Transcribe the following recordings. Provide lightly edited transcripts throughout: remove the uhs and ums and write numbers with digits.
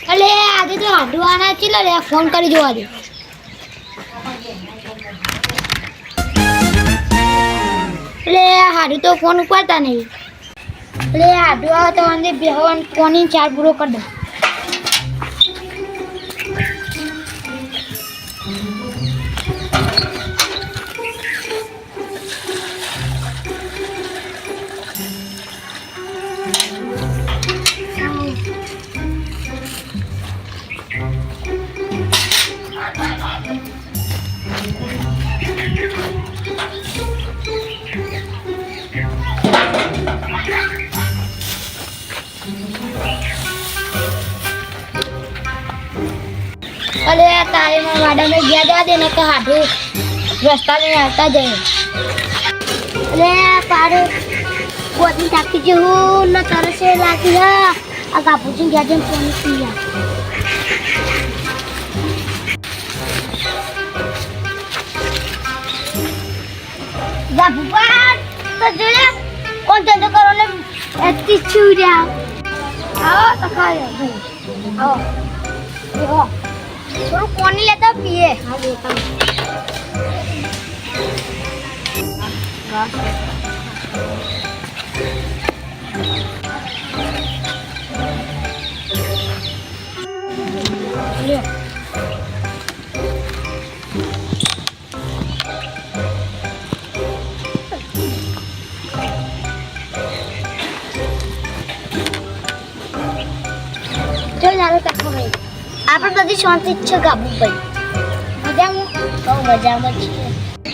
અલે આજે તો હાડવાના છે લે ફોન કરી જોવા દે. અલે હાડુ તો ફોન ઉપાડતા નહીં. અલે હાડવા તો અંદર બેહવાન ફોન ચાર પૂરો કરી દો. અલે તારે માં વાડામાં ગયા જવા દે ને કે હાડુ રસ્તા લઈને આવતા જાય. અલે પાડે ગોદી ટાકી જેવું ને તરસે લાગી હા આ કાપુજી ગયા જેમ ફોન પીયા. બાપા તો જોયા કોણ ધંધો કરો ને એતી છુર્યા. આવો તો ખાય આવો આવો થોડું પાણી લેતા પીએ. હા લેતા આપણે બધી શાંતિ છે ગાબુભાઈ. મજામાં બહુ મજામાં છીએ.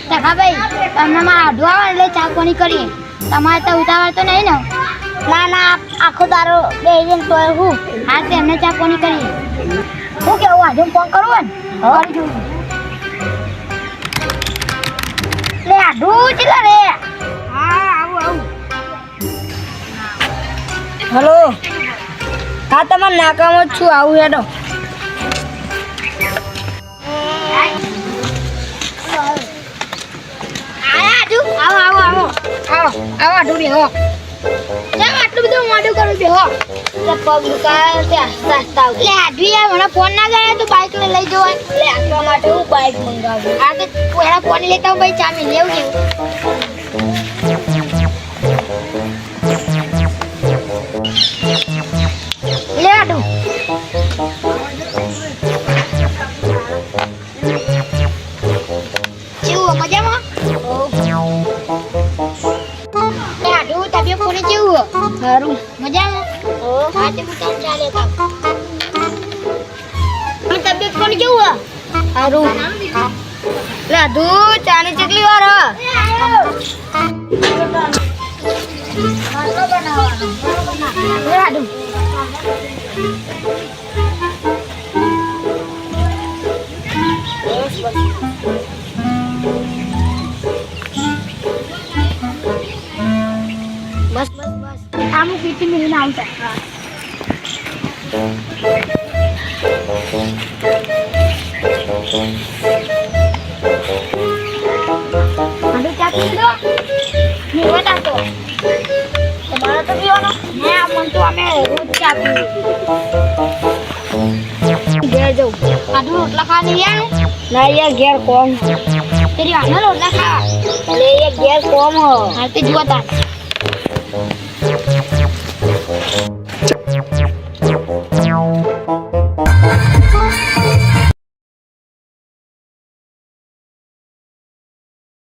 ટકાભાઈ તમને મારા હાડવા એટલે ચા પાણી કરીએ. તમારે તો ઉતાવળ તો નહીં ને? ના ના આખો દારો બે તો હું હા તેમને ચા પાણી કરીએ. શું કેવું આજે ફોન કરવું ને કરી જોઉં લે આડું ચલા રે. હા આવું આવું. હલો હા તમારે નાકામાં જ છું આવું હેડો. આવો આવો આવો આવો આવો આડું બે હો. કેમ આટલું બધું મોડું કરું બે હો? પગ દુકાય તે આસ્તા આસ્તા લે આડવી આ મને ફોન ના કરે તો બાઈક લઈ જવાય. લે આપવા માટે હું બાઈક મંગાવું. આ તો પહેલા ફોન લેતા હું ભાઈ ચામી લેવું કેવું લે આડું. કેવું મજામાં? લે આડું તબિયત કોને કેવું? સારું મજામાં? હા તે મુકામ ચાલે તા. અને તબિયત કોને કેવું? સારું લે આધું ચાની ચકલી વાર લે આડું બસ બસ બસ આમ પીટી મિલને આવતા. આડું ચા પી લો નીવા ડાતો તમારે તો પીવાનો ને આ મન તો અમે રોજ ચા પીએ. ઘેર જવું આડું રોટલા ખાવા નહીં આનું ના યાર ઘેર કોમ તેરી આના રોટલા ખાવા લે યાર ઘેર કોમ હાલ તે જોતા